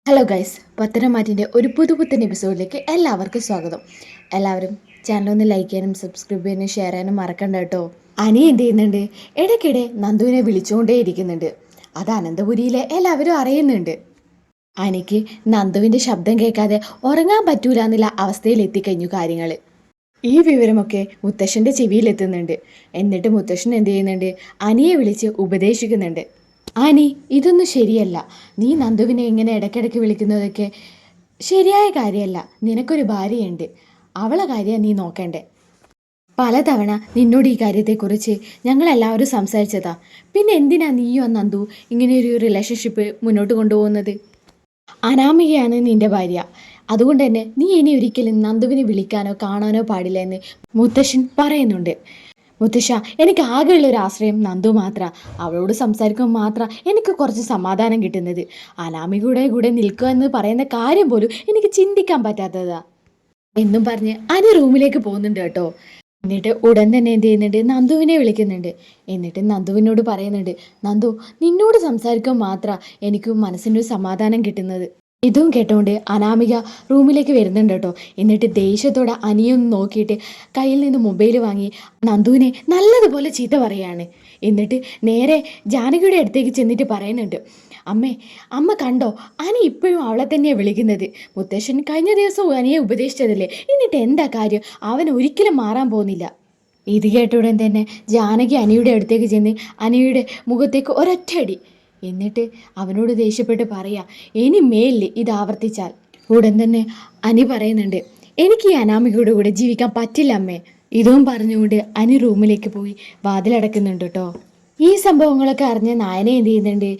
Hello guys, പത്തനംമാറ്റിൻ്റെ ഒരു പുതുപുത്തൻ എപ്പിസോഡിലേക്ക് എല്ലാവർക്കും സ്വാഗതം. എല്ലാവരും ചാനൽ ഒന്ന് ലൈക്ക് ചെയ്യാനും സബ്സ്ക്രൈബ് ചെയ്യാനും ഷെയർ ചെയ്യാനും മറക്കണ്ട കേട്ടോ. അനി എന്ത് ചെയ്യുന്നുണ്ട്? ഇടയ്ക്കിടെ നന്ദുവിനെ വിളിച്ചുകൊണ്ടേ ഇരിക്കുന്നുണ്ട്. അത് അനന്തപുരിയിലെ എല്ലാവരും അറിയുന്നുണ്ട്. അനിക്ക് നന്ദുവിൻ്റെ ശബ്ദം കേൾക്കാതെ ഉറങ്ങാൻ പറ്റൂല എന്നുള്ള അവസ്ഥയിൽ എത്തിക്കഴിഞ്ഞു കാര്യങ്ങൾ. ഈ വിവരമൊക്കെ മുത്തശ്ശൻ്റെ ചെവിയിലെത്തുന്നുണ്ട്. എന്നിട്ട് മുത്തശ്ശൻ എന്ത് ചെയ്യുന്നുണ്ട്? അനിയെ വിളിച്ച് ഉപദേശിക്കുന്നുണ്ട്. ആനി, ഇതൊന്നും ശരിയല്ല. നീ നന്ദുവിനെ ഇങ്ങനെ ഇടയ്ക്കിടയ്ക്ക് വിളിക്കുന്നതൊക്കെ ശരിയായ കാര്യമല്ല. നിനക്കൊരു ഭാര്യയുണ്ട്, അവളെ കാര്യം നീ നോക്കണ്ടേ. പലതവണ നിന്നോട് ഈ കാര്യത്തെക്കുറിച്ച് ഞങ്ങളെല്ലാവരും സംസാരിച്ചതാ. പിന്നെ എന്തിനാ നീയോ നന്ദു ഇങ്ങനെയൊരു റിലേഷൻഷിപ്പ് മുന്നോട്ട് കൊണ്ടുപോകുന്നത്? അനാമികയാണ് നിന്റെ ഭാര്യ. അതുകൊണ്ട് തന്നെ നീ ഇനി ഒരിക്കലും നന്ദുവിനെ വിളിക്കാനോ കാണാനോ പാടില്ല എന്ന് മുത്തശ്ശൻ പറയുന്നുണ്ട്. മുത്തശ്ശ, എനിക്ക് ആകെയുള്ള ഒരു ആശ്രയം നന്ദു മാത്രം. അവളോട് സംസാരിക്കുമ്പോൾ മാത്രം എനിക്ക് കുറച്ച് സമാധാനം കിട്ടുന്നത്. അനാമികയുടെ കൂടെ നിൽക്കുക എന്ന് പറയുന്ന കാര്യം പോലും എനിക്ക് ചിന്തിക്കാൻ പറ്റാത്തതാ എന്നും പറഞ്ഞ് അനി റൂമിലേക്ക് പോകുന്നുണ്ട് കേട്ടോ. എന്നിട്ട് ഉടൻ തന്നെ എന്ത് ചെയ്യുന്നുണ്ട്? നന്ദുവിനെ വിളിക്കുന്നുണ്ട്. എന്നിട്ട് നന്ദുവിനോട് പറയുന്നുണ്ട്, നന്ദു, നിന്നോട് സംസാരിക്കുമ്പോൾ മാത്രം എനിക്ക് മനസ്സിൻ്റെ ഒരു സമാധാനം കിട്ടുന്നത്. ഇതും കേട്ടോണ്ട് അനാമിക റൂമിലേക്ക് വരുന്നുണ്ട് കേട്ടോ. എന്നിട്ട് ദേഷ്യത്തോടെ അനിയൊന്ന് നോക്കിയിട്ട് കയ്യിൽ നിന്ന് മൊബൈൽ വാങ്ങി നന്ദുവിനെ നല്ലതുപോലെ ചീത്ത പറയാണ്. എന്നിട്ട് നേരെ ജാനകിയുടെ അടുത്തേക്ക് ചെന്നിട്ട് പറയുന്നുണ്ട്, അമ്മ കണ്ടോ, അനി ഇപ്പോഴും അവളെ തന്നെയാണ് വിളിക്കുന്നത്. മുത്തശ്ശൻ കഴിഞ്ഞ ദിവസം അനിയെ ഉപദേശിച്ചതല്ലേ, എന്നിട്ട് എന്താ കാര്യം? അവൻ ഒരിക്കലും മാറാൻ പോകുന്നില്ല. ഇത് കേട്ടുടൻ തന്നെ ജാനകി അനിയുടെ അടുത്തേക്ക് ചെന്ന് അനിയുടെ മുഖത്തേക്ക് ഒരൊറ്റയടി. എന്നിട്ട് അവനോട് ദേഷ്യപ്പെട്ട് പറയാ, ഇനി മേലിൽ ഇത് ആവർത്തിച്ചാൽ. ഉടൻ തന്നെ അനി പറയുന്നുണ്ട്, എനിക്ക് ഈ അനാമികയുടെ കൂടെ ജീവിക്കാൻ പറ്റില്ല അമ്മേ. ഇതും പറഞ്ഞുകൊണ്ട് അനി റൂമിലേക്ക് പോയി വാതിലടക്കുന്നുണ്ട് കേട്ടോ. ഈ സംഭവങ്ങളൊക്കെ അറിഞ്ഞ നായനെ എന്ത് ചെയ്യുന്നുണ്ട്?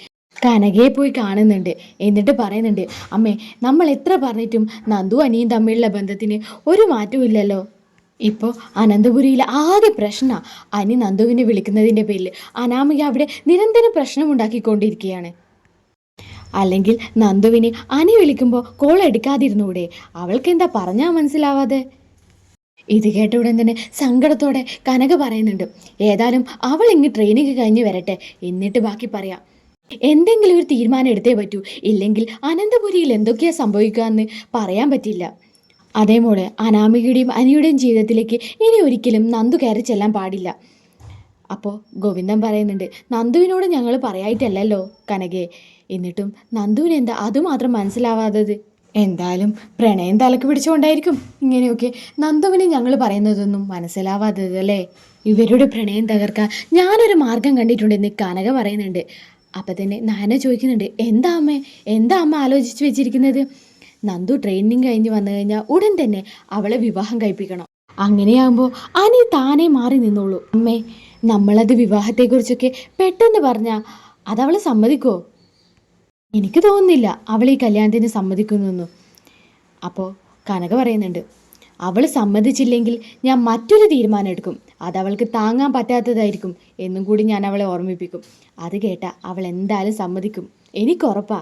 കനകയെ പോയി കാണുന്നുണ്ട്. എന്നിട്ട് പറയുന്നുണ്ട്, അമ്മേ, നമ്മൾ എത്ര പറഞ്ഞിട്ടും നന്ദു അനിയും തമ്മിലുള്ള ബന്ധത്തിന് ഒരു മാറ്റവും ഇല്ലല്ലോ. ഇപ്പോൾ അനന്തപുരിയിൽ ആകെ പ്രശ്നമാണ്. അനി നന്ദുവിനെ വിളിക്കുന്നതിൻ്റെ പേരിൽ അനാമിക അവിടെ നിരന്തരം പ്രശ്നമുണ്ടാക്കിക്കൊണ്ടിരിക്കുകയാണ്. അല്ലെങ്കിൽ നന്ദുവിനെ അനി വിളിക്കുമ്പോൾ കോൾ എടുക്കാതിരുന്നൂടെ? അവൾക്ക് എന്താ പറഞ്ഞാൽ മനസ്സിലാവാതെ? ഇത് കേട്ട ഉടൻ തന്നെ സങ്കടത്തോടെ കനക പറയുന്നുണ്ട്, ഏതായാലും അവൾ ഇങ്ങ് ട്രെയിനിങ് കഴിഞ്ഞ് വരട്ടെ, എന്നിട്ട് ബാക്കി പറയാം. എന്തെങ്കിലും ഒരു തീരുമാനം എടുത്തേ പറ്റൂ, ഇല്ലെങ്കിൽ അനന്തപുരിയിൽ എന്തൊക്കെയാ സംഭവിക്കുക എന്ന് പറയാൻ പറ്റില്ല. അതേപോലെ അനാമികയുടെയും അനിയുടെയും ജീവിതത്തിലേക്ക് ഇനി ഒരിക്കലും നന്ദു കയറി ചെല്ലാൻ പാടില്ല. അപ്പോൾ ഗോവിന്ദൻ പറയുന്നുണ്ട്, നന്ദുവിനോട് ഞങ്ങൾ പറയായിട്ടല്ലല്ലോ കനകയെ. എന്നിട്ടും നന്ദുവിന് എന്താ അതുമാത്രം മനസ്സിലാവാത്തത്? എന്തായാലും പ്രണയം തലക്ക് പിടിച്ചുകൊണ്ടായിരിക്കും ഇങ്ങനെയൊക്കെ നന്ദുവിന് ഞങ്ങൾ പറയുന്നതൊന്നും മനസ്സിലാവാത്തത് അല്ലേ. ഇവരുടെ പ്രണയം തകർക്കാൻ ഞാനൊരു മാർഗം കണ്ടിട്ടുണ്ടെന്ന് കനക പറയുന്നുണ്ട്. അപ്പം തന്നെ നാന ചോദിക്കുന്നുണ്ട്, എന്താ അമ്മ ആലോചിച്ച് വെച്ചിരിക്കുന്നത്? നന്ദു ട്രെയിനിങ് കഴിഞ്ഞ് വന്നു കഴിഞ്ഞാൽ ഉടൻ തന്നെ അവളെ വിവാഹം കഴിപ്പിക്കണം. അങ്ങനെയാകുമ്പോൾ അനി താനേ മാറി നിന്നോളൂ. അമ്മേ, നമ്മളത് വിവാഹത്തെക്കുറിച്ചൊക്കെ പെട്ടെന്ന് പറഞ്ഞാൽ അതവളെ സമ്മതിക്കുമോ? എനിക്ക് തോന്നുന്നില്ല അവൾ ഈ കല്യാണത്തിന് സമ്മതിക്കുന്നൊന്നും. അപ്പോൾ കനക പറയുന്നുണ്ട്, അവൾ സമ്മതിച്ചില്ലെങ്കിൽ ഞാൻ മറ്റൊരു തീരുമാനം എടുക്കും. അതവൾക്ക് താങ്ങാൻ പറ്റാത്തതായിരിക്കും എന്നും കൂടി ഞാൻ അവളെ ഓർമ്മിപ്പിക്കും. അത് കേട്ട അവൾ എന്തായാലും സമ്മതിക്കും, എനിക്കുറപ്പാ.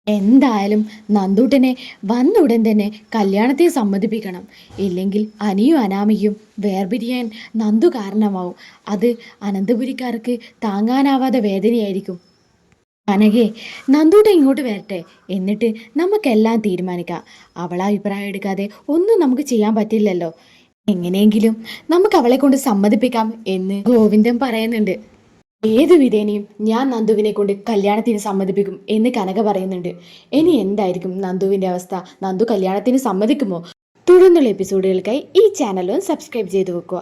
എന്തായാലും നന്ദൂട്ടനെ വന്നുടൻ തന്നെ കല്യാണത്തെ സമ്മതിപ്പിക്കണം. ഇല്ലെങ്കിൽ അനിയും അനാമികയും വേർപിരിയാൻ നന്ദു കാരണമാവും. അത് അനന്തപുരിക്കാർക്ക് താങ്ങാനാവാതെ വേദനയായിരിക്കും. കനകെ, നന്ദൂട്ടൻ ഇങ്ങോട്ട് വരട്ടെ, എന്നിട്ട് നമുക്കെല്ലാം തീരുമാനിക്കാം. അവളെ അഭിപ്രായം എടുക്കാതെ ഒന്നും നമുക്ക് ചെയ്യാൻ പറ്റില്ലല്ലോ. എങ്ങനെയെങ്കിലും നമുക്ക് അവളെ കൊണ്ട് സമ്മതിപ്പിക്കാം എന്ന് ഗോവിന്ദൻ പറയുന്നുണ്ട്. ഏതു വിധേനയും ഞാൻ നന്ദുവിനെ കൊണ്ട് കല്യാണത്തിന് സമ്മതിപ്പിക്കും എന്ന് കനക പറയുന്നുണ്ട്. ഇനി എന്തായിരിക്കും നന്ദുവിൻ്റെ അവസ്ഥ? നന്ദു കല്യാണത്തിന് സമ്മതിക്കുമോ? തുടർന്നുള്ള എപ്പിസോഡുകൾക്കായി ഈ ചാനലും സബ്സ്ക്രൈബ് ചെയ്ത് വെക്കുക.